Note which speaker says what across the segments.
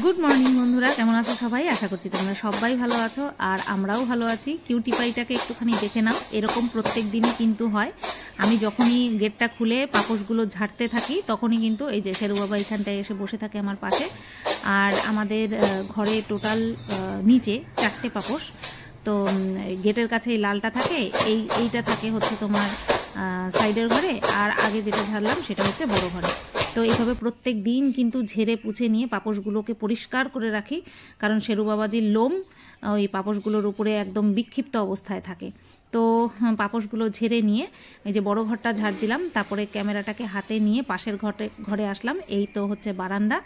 Speaker 1: Good morning বন্ধুরা, কেমন আছো সবাই? আশা করছি তোমরা সবাই ভালো আছো আর আমরাও ভালো আছি। কিউটি পাইটাকে একটুখানি দেখে নাও। এরকম প্রত্যেক দিনই কিন্তু হয়। আমি যখনই গেটটা খুলে পাপোশগুলো ঝাড়তে থাকি তখনই কিন্তু এই যে শেরু বাবা এখানটায় এসে বসে থাকে আমার পাশে। আর আমাদের ঘরে টোটাল নিচে 4টে পাপোশ। তো গেটের কাছে এই লালটা থাকে, এইটা থাকে হচ্ছে তোমার সাইডের ঘরে, আর আগে যেটা ঝাড়লাম সেটা হচ্ছে বড় ঘরে। তো এইভাবে প্রত্যেক দিন কিন্তু ঝেড়ে পুছে নিয়ে পাপোশগুলোকে পরিষ্কার করে রাখি, কারণ শেরু বাবাজির লোম ওই পাপোশগুলোর উপরে একদম বিক্ষিপ্ত অবস্থায় থাকে। তো পাপোশগুলো ঝেড়ে নিয়ে এই যে বড় ঘরটা ঝাড় দিলাম, তারপরে ক্যামেরাটাকে হাতে নিয়ে পাশের ঘরে আসলাম। এই তো হচ্ছে বারান্দা।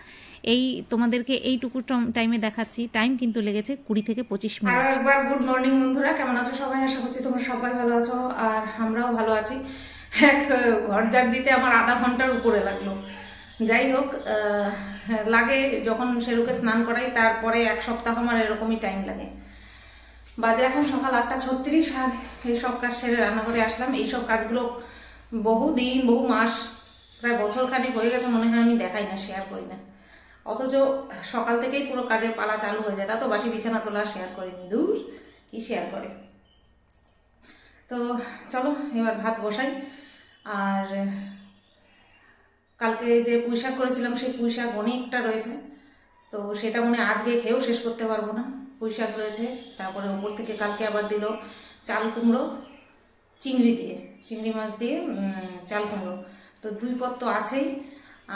Speaker 1: এই তোমাদেরকে এইটুকু টাইমে দেখাচ্ছি, টাইম কিন্তু লেগেছে 20 থেকে 25 মিনিট।
Speaker 2: আরো একবার গুড মর্নিং বন্ধুরা, কেমন আছো সবাই? আশা করছি তোমরা সবাই ভালো আছো আর আমরাও ভালো আছি। ঘর ঝাড় দিতে আমার আধা ঘন্টার উপরে লাগলো। যাই হোক, লাগে যখন শেরুকে স্নান করাই, তারপরে 1 সপ্তাহ আমার এরকমই টাইম লাগে। বাজে এখন সকাল 8:36 আর এই সব কাজ সেরে রান্নাঘরে আসলাম। এইসব কাজগুলো বহু মাস, প্রায় বছরখানেক হয়ে গেছে মনে হয় আমি দেখাই না, শেয়ার করি না। অথচ সকাল থেকেই পুরো কাজের পালা চালু হয়ে যায়। তা তো বাসি বিছানা তোলা শেয়ার করিনি, দূর কি শেয়ার করে। তো চলো এবার ভাত বসাই। আর কালকে যে পুঁইশাক করেছিলাম সেই পুঁইশাক অনেকটা রয়েছে, তো সেটা মনে আজকে খেয়েও শেষ করতে পারবো না। পুঁইশাক রয়েছে, তারপরে ওপর থেকে কালকে আবার দিল চাল কুমড়ো, চিংড়ি মাছ দিয়ে চাল কুমড়ো। তো 2 পদ তো আছেই।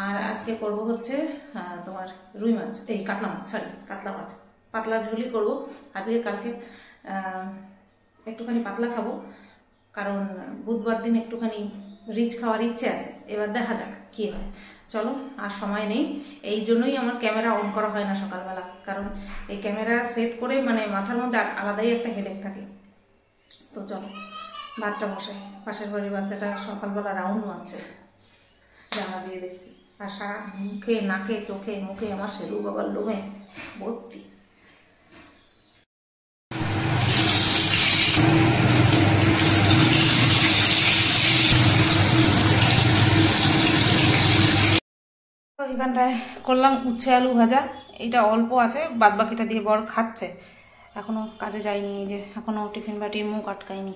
Speaker 2: আর আজকে করব হচ্ছে তোমার রুই মাছ, এই কাতলা মাছ, পাতলা ঝুলি করব আজকে। কালকে একটুখানি পাতলা খাবো, কারণ বুধবার দিন একটুখানি রিচ খাওয়ার ইচ্ছে আছে। এবার দেখা যাক কি হয়। চলো, আর সময় নেই, এই জন্যই আমার ক্যামেরা অন করা হয় না সকালবেলা, কারণ এই ক্যামেরা সেট করে মানে মাথার মধ্যে আলাদাই একটা হেডেক থাকে। তো চলো ভাতটা বসাই। পাশের বাড়ির বাচ্চাটা সকালবেলা রাউন্ড মারছে, জামা দিয়ে দেখছি। আর সারা মুখে, নাকে, চোখে, মুখে আমার শেরু বাবার লোমে ভর্তি। এখানটায় করলাম উচ্ছে আলু ভাজা। এটা অল্প আছে, বাদ বাকিটা দিয়ে বর খাচ্ছে। এখনও কাজে যায়নি, এই যে এখনও টিফিন বাটি মুখ আটকায়নি,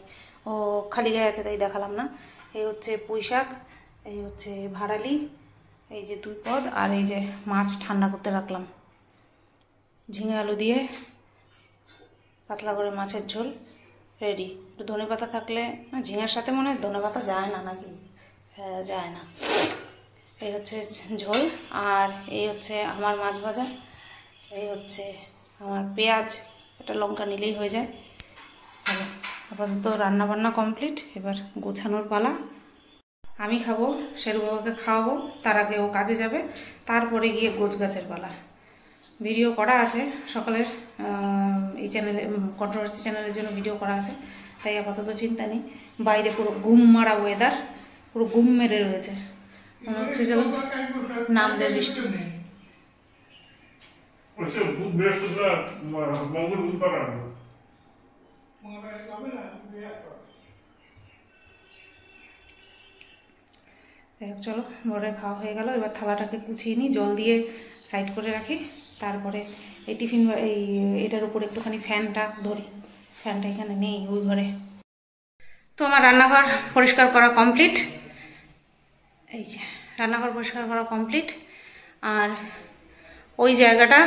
Speaker 2: ও খালি গায়ে আছে তাই দেখালাম না। এই হচ্ছে পুঁইশাক, এই হচ্ছে ভাড়ালি, এই যে 2 পদ, আর এই যে মাছ ঠান্ডা করতে রাখলাম। ঝিঙে আলু দিয়ে পাতলা করে মাছের ঝোল রেডি। একটু ধনে পাতা থাকলে, ঝিঙের সাথে মনে হয় ধনে পাতা যায় না নাকি? হ্যাঁ, যায় না। এই হচ্ছে ঝোল, আর এই হচ্ছে আমার মাছ ভাজা, এই হচ্ছে আমার পেঁয়াজ, একটা লঙ্কা নিলেই হয়ে যায়। আপাতত রান্নাবান্না কমপ্লিট, এবার গোছানোর পালা। আমি খাবো, শেরু বাবাকে খাওয়াবো, তার আগে ও কাজে যাবে, তারপরে গিয়ে গোছগাছের পালা। ভিডিও করা আছে সকালের, এই চ্যানেলে, কন্ট্রোভার্সি চ্যানেলের জন্য ভিডিও করা আছে, তাই আপাতত চিন্তা নেই। বাইরে পুরো ঘুম মারা ওয়েদার, পুরো ঘুম মেরে রয়েছে, মনে হচ্ছে যেন নামবে বৃষ্টি। চলো, বড়ে খাওয়া হয়ে গেল। এবার থালাটাকে গুছিয়ে নিই, জল দিয়ে সাইড করে রাখি, তারপরে এই টিফিন এটার উপর একটুখানি ফ্যানটা ধরি। ফ্যানটা এখানে নেই, ওই ঘরে। তো আমার রান্নাঘর পরিষ্কার করা কমপ্লিট, এই যে রান্নাঘর পরিষ্কার করা কমপ্লিট। আর ওই জায়গাটা,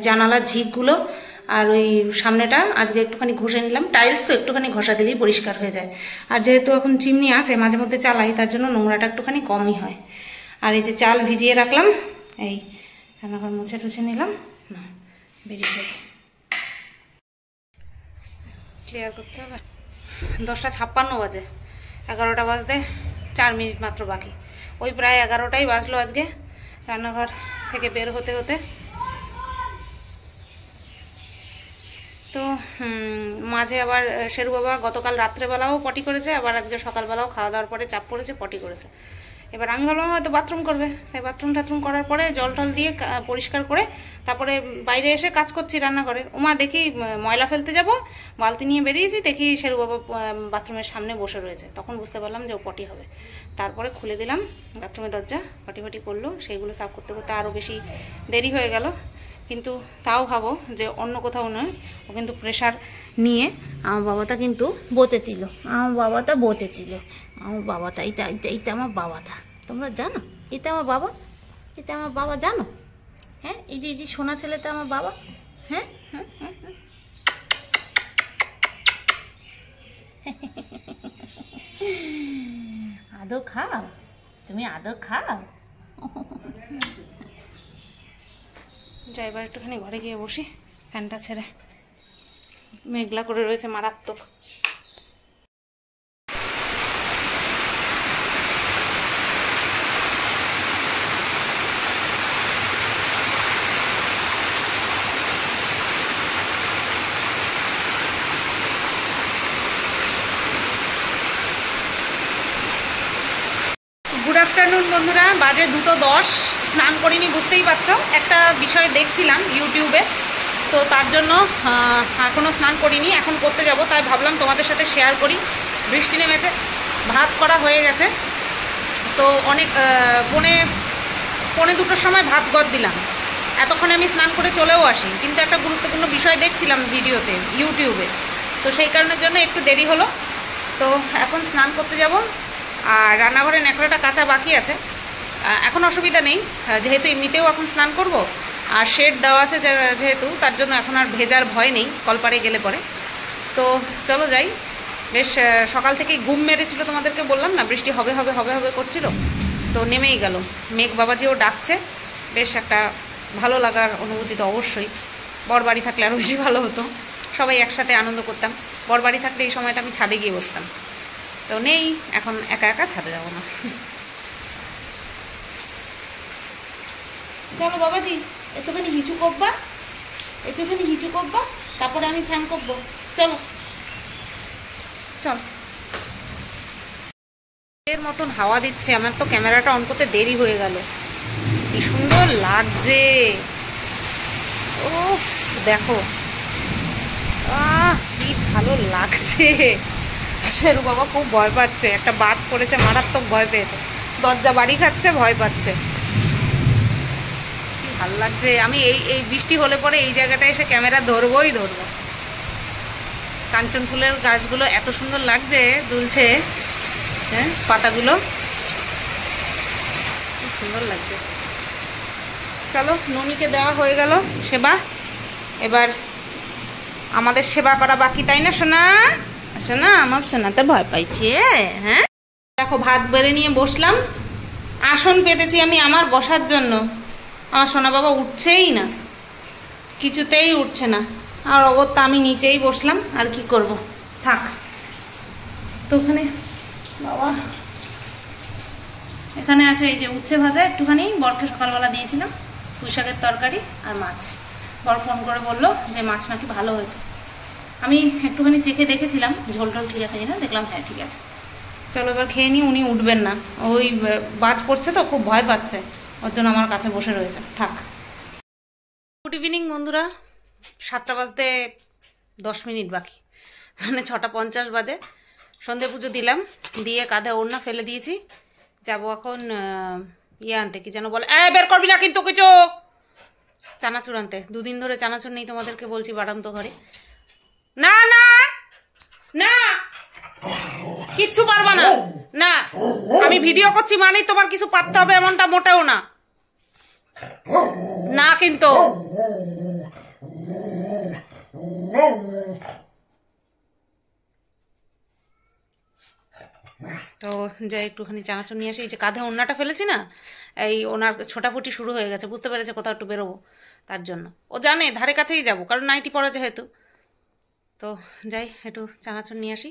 Speaker 2: জানালার ঝিকগুলো আর ওই সামনেটা আজকে একটুখানি ঘষে নিলাম। টাইলস তো একটুখানি ঘষা দিলেই পরিষ্কার হয়ে যায়, আর যেহেতু এখন চিমনি আছে, মাঝে মধ্যে চালাই, তার জন্য নোংরাটা একটুখানি কমই হয়। আর এই যে চাল ভিজিয়ে রাখলাম, এই রান্নাঘর মুছে টুছে নিলাম, না বেরিয়ে যাই, ক্লিয়ার করতে হবে। 10:56 বাজে, 11টা বাজতে 4 মিনিট মাত্র বাকি। ওই প্রায় 11টাই বাজলো আজকে রান্নাঘর থেকে বের হতে হতে। তো মাঝে আবার শেরু বাবা গতকাল রাত্রেবেলাও পটি করেছে, আবার আজকে সকালবেলাও খাওয়া দাওয়ার পরে চাপ পড়েছে, পটি করেছে। এবার আমি ভাবলাম হয়তো বাথরুম করবে, তাই বাথরুম করার পরে জল টল দিয়ে পরিষ্কার করে তারপরে বাইরে এসে কাজ করছি রান্নাঘরের। ওমা দেখি ময়লা ফেলতে যাব, বালতি নিয়ে বেরিয়েছি, দেখি শেরু বাবা বাথরুমের সামনে বসে রয়েছে। তখন বুঝতে পারলাম যে ও পটি হবে। তারপরে খুলে দিলাম বাথরুমের দরজা, পটি করলো, সেইগুলো সাফ করতে করতে আরও বেশি দেরি হয়ে গেল। কিন্তু তাও ভাবো যে অন্য কোথাও নয়, ও কিন্তু প্রেশার নিয়ে আমার বাবাটা কিন্তু বচেছিল, আমার বাবাটা এইটা আমার বাবাটা, তোমরা জানো এটা আমার বাবা, এটা আমার বাবা জানো? হ্যাঁ, এই যে সোনা ছেলেটা আমার বাবা। হ্যাঁ, আদৌ খাও তুমি, আদৌ খাও। যাই এবার একটুখানি ঘরে গিয়ে বসি, ফ্যানটা ছেড়ে, মেঘলা করে রয়েছে মারাত্মক। গুড আফটারনুন বন্ধুরা, বাজে 2:10। স্নান করিনি, বুঝতেই পারছো, একটা বিষয় দেখছিলাম ইউটিউবে, তো তার জন্য এখনও স্নান করিনি, এখন করতে যাব। তাই ভাবলাম তোমাদের সাথে শেয়ার করি। বৃষ্টি নেমেছে, ভাত করা হয়ে গেছে, তো অনেক পৌনে 2টোর সময় ভাত গদ দিলাম। এতক্ষণে আমি স্নান করে চলেও আসি, কিন্তু একটা গুরুত্বপূর্ণ বিষয় দেখছিলাম ভিডিওতে ইউটিউবে, তো সেই কারণের জন্য একটু দেরি হলো। তো এখন স্নান করতে যাব, আর রান্নাঘরে ন্যাকড়াটা কাঁচা বাকি আছে। এখন অসুবিধা নেই, যেহেতু এমনিতেও এখন স্নান করব, আর শেড দেওয়া আছে যেহেতু, তার জন্য এখন আর ভেজার ভয় নেই কলপারে গেলে পরে। তো চলো যাই। বেশ সকাল থেকেই ঘুম মেরেছিল, তোমাদেরকে বললাম না বৃষ্টি হবে হবে হবে হবে করছিল, তো নেমেই গেল। মেঘ বাবাজিও ডাকছে, বেশ একটা ভালো লাগার অনুভূতি তো অবশ্যই। বর বাড়ি থাকলে আরও বেশি ভালো হতো, সবাই একসাথে আনন্দ করতাম। বর বাড়ি থাকলে এই সময়টা আমি ছাদে গিয়ে বসতাম, তো নেই, এখন একা একা ছাদে যাব না। চলো বাবাজি, একটুখানি হিচু করবা, তারপরে আমি ছান করবো। চলো চল। এর মতন হাওয়া দিচ্ছে, আমার তো ক্যামেরাটা অন করতে দেরি হয়ে গেল। কি সুন্দর লাগছে, উফ দেখো, কি ভালো লাগছে। শেরু বাবা খুব ভয় পাচ্ছে, একটা বাজ পড়েছে, মারাত্মক ভয় পেয়েছে, দরজা বাড়ি খাচ্ছে, ভয় পাচ্ছে। কি ভালো লাগছে। আমি এই বৃষ্টি হলে পরে এই জায়গাটায় এসে ক্যামেরা ধরবো। কাঞ্চন ফুলের গাছগুলো এত সুন্দর লাগছে, দুলছে, হ্যাঁ পাতাগুলো খুব সুন্দর লাগছে। চলো, ননিকে দেওয়া হয়ে গেল সেবা, এবার আমাদের সেবা করা বাকি, তাই না সোনা? সোনা, আমার সোনাতে ভয় পাইছে। হ্যাঁ দেখো, ভাত বেড়ে নিয়ে বসলাম, আসন পেতেছি আমি আমার বসার জন্য। আমার সোনা বাবা উঠছেই না, কিছুতেই উঠছে না, আর অগত্যা আমি নিচেই বসলাম, আর কি করব, থাক। তো ওখানে বাবা এখানে আছে এই যে উচ্ছে ভাজা, একটুখানি বরকে সকালবেলা দিয়েছিলাম, পুঁই শাকের তরকারি আর মাছ। বর ফোন করে বললো যে মাছ নাকি ভালো হয়েছে। আমি একটুখানি চেখে দেখেছিলাম ঝোল টোল ঠিক আছে কিনা, দেখলাম হ্যাঁ ঠিক আছে। চলো এবার খেয়ে নিই, উনি উঠবেন না, ওই বাজ পড়ছে তো খুব ভয় পাচ্ছে, ওর জন্য আমার কাছে বসে রয়েছে, থাক। গুড ইভিনিং বন্ধুরা, 7টা বাজতে 10 মিনিট বাকি, মানে 6:50 বাজে। সন্ধে পুজো দিলাম, দিয়ে কাঁধে ওড়না ফেলে দিয়েছি, যাবো এখন ইয়ে আনতে, কি যেন বলে, বের করবি না কিন্তু কিছু, চানাচুর আনতে। 2 দিন ধরে চানাচুর নেই, তোমাদেরকে বলছি বাড়ান্ত ঘরে। না না না, কিচ্ছু পারবা না, না আমি ভিডিও করছি মানেই তোমার কিছু পারতে হবে এমনটা মোটেও না, না কিন্তু। তো যাই একটুখানি চানাচুর নিয়ে আসি। এই যে কাঁধে ওড়নাটা ফেলেছি না, এই ওনার ছোটাফুটি শুরু হয়ে গেছে, বুঝতে পেরেছে কোথাও একটু বেরোবো, তার জন্য ও জানে ধারে কাছেই যাবো, কারণ নাইটি পরা যেহেতু। তো যাই একটু চানাচুর নিয়ে আসি।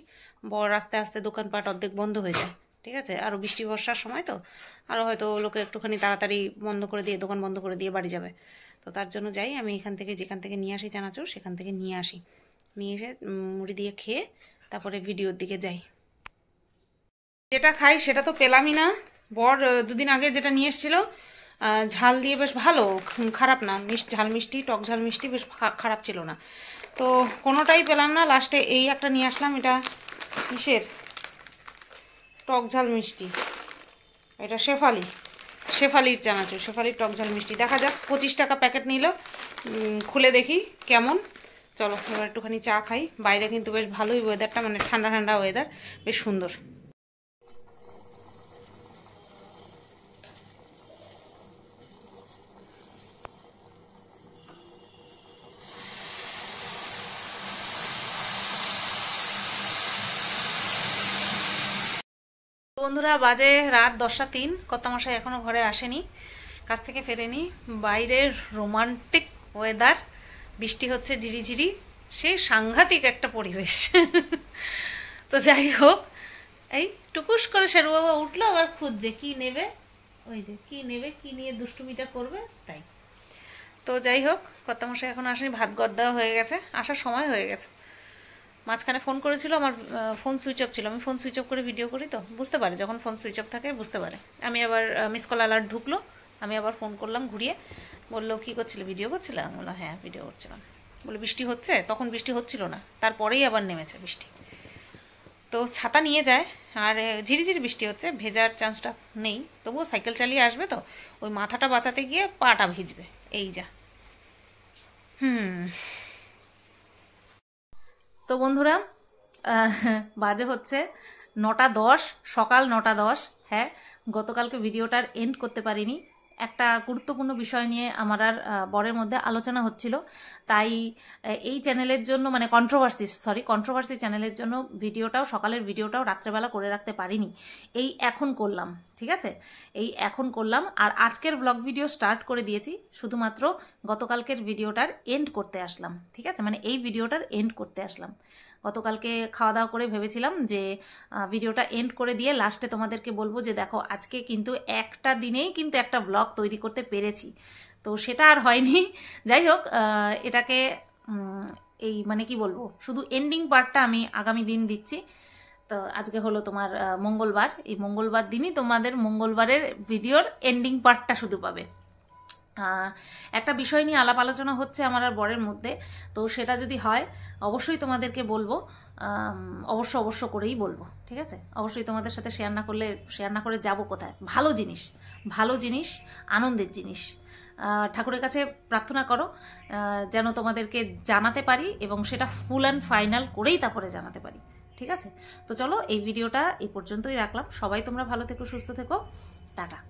Speaker 2: বর আস্তে আস্তে দোকানপাট অর্ধেক বন্ধ হয়ে যায়, ঠিক আছে, আরও বৃষ্টি বর্ষার সময় তো আরও হয়তো লোকে একটুখানি তাড়াতাড়ি বন্ধ করে দিয়ে, দোকান বন্ধ করে দিয়ে বাড়ি যাবে। তো তার জন্য যাই আমি এখান থেকে, যেখান থেকে নিয়ে আসি চানাচুর, সেখান থেকে নিয়ে আসি, নিয়ে এসে মুড়ি দিয়ে খেয়ে তারপরে ভিডিওর দিকে যাই। যেটা খাই সেটা তো পেলামই না, বর দুদিন আগে যেটা নিয়ে এসেছিল ঝাল দিয়ে বেশ ভালো, খারাপ না, ঝাল মিষ্টি, টক ঝাল মিষ্টি, বেশ খারাপ ছিল না। তো কোনোটাই পেলাম না, লাস্টে এই একটা নিয়ে আসলাম। এটা কিসের টক ঝাল মিষ্টি, এটা শেফালির চানাচুর, শেফালির টক ঝাল মিষ্টি। দেখা যাক, 25 টাকা প্যাকেট নিল, খুলে দেখি কেমন। চলো এবার একটুখানি চা খাই। বাইরে কিন্তু বেশ ভালোই ওয়েদারটা, মানে ঠান্ডা ঠান্ডা ওয়েদার, বেশ সুন্দর। বন্ধুরা, বাজে রাত 10টা 3। কর্তামশাই এখনো ঘরে আসেনি, কাছ থেকে ফেরেনি। বাইরের রোমান্টিক ওয়েদার, বৃষ্টি হচ্ছে ঝিরিঝিরি, সে সাংঘাতিক একটা পরিবেশ। তো যাই হোক, এই টুকুস করে শেরু বাবা উঠলো, আবার খুঁজছে কি নেবে, ওই যে কি নেবে, কি নিয়ে দুষ্টুমিটা করবে, তাই। তো যাই হোক, কর্তামশাই এখন আসেনি, ভাত গড় দেওয়া হয়ে গেছে, আসার সময় হয়ে গেছে। মাঝখানে ফোন করেছিল, আমার ফোন সুইচ অফ ছিল। আমি ফোন সুইচ অফ করে ভিডিও করি, তো বুঝতে পারে যখন ফোন সুইচ অফ থাকে, বুঝতে পারে। আমি আবার মিস কল অ্যালার্ট ঢুকলো, আমি আবার ফোন করলাম ঘুরিয়ে, বললো কী করছিলে, ভিডিও করছিলাম? আমি বললাম হ্যাঁ ভিডিও করছিলাম। বলে বৃষ্টি হচ্ছে? তখন বৃষ্টি হচ্ছিল না, তারপরেই আবার নেমেছে বৃষ্টি। তো ছাতা নিয়ে যায়, আর ঝিরিঝিরি বৃষ্টি হচ্ছে, ভেজার চান্সটা নেই, তবুও সাইকেল চালিয়ে আসবে, তো ওই মাথাটা বাঁচাতে গিয়ে পাটা ভিজবে, এই যা। তো বন্ধুরা, বাজে হচ্ছে 9টা 10, সকাল 9টা 10। হ্যাঁ, গতকালকে ভিডিওটার এন্ড করতে পারিনি, একটা গুরুত্বপূর্ণ বিষয় নিয়ে আমার আর বরের মধ্যে আলোচনা হচ্ছিল, তাই এই চ্যানেলের জন্য, মানে কন্ট্রোভার্সি চ্যানেলের জন্য সকালের ভিডিওটাও রাত্রেবেলা করে রাখতে পারিনি। এই এখন করলাম, ঠিক আছে, এই এখন করলাম। আর আজকের ব্লগ ভিডিও স্টার্ট করে দিয়েছি, শুধুমাত্র গতকালকের ভিডিওটার এন্ড করতে আসলাম, ঠিক আছে, মানে এই ভিডিওটার এন্ড করতে আসলাম। গতকালকে খাওয়া দাওয়া করে ভেবেছিলাম যে ভিডিওটা এন্ড করে দিয়ে লাস্টে তোমাদেরকে বলবো যে দেখো আজকে কিন্তু একটা দিনেই কিন্তু একটা ব্লগ তৈরি করতে পেরেছি, তো সেটা আর হয়নি। যাই হোক, এটাকে এই মানে কি বলবো, শুধু এন্ডিং পার্টটা আমি আগামী দিন দিচ্ছি। তো আজকে হলো তোমার মঙ্গলবার, এই মঙ্গলবার দিনই তোমাদের মঙ্গলবারের ভিডিওর এন্ডিং পার্টটা শুধু পাবে। একটা বিষয় নিয়ে আলাপ আলোচনা হচ্ছে আমার আর বরের মধ্যে, তো সেটা যদি হয় অবশ্যই তোমাদেরকে বলবো, অবশ্য করেই বলবো, ঠিক আছে। অবশ্যই তোমাদের সাথে শেয়ার না করে যাব কোথায়? ভালো জিনিস, আনন্দের জিনিস। ঠাকুরের কাছে প্রার্থনা করো যেন তোমাদেরকে জানাতে পারি, এবং সেটা ফুল অ্যান্ড ফাইনাল করেই তারপরে জানাতে পারি, ঠিক আছে। তো চলো, এই ভিডিওটা এই পর্যন্তই রাখলাম। সবাই তোমরা ভালো থেকো, সুস্থ থেকো, টাটা।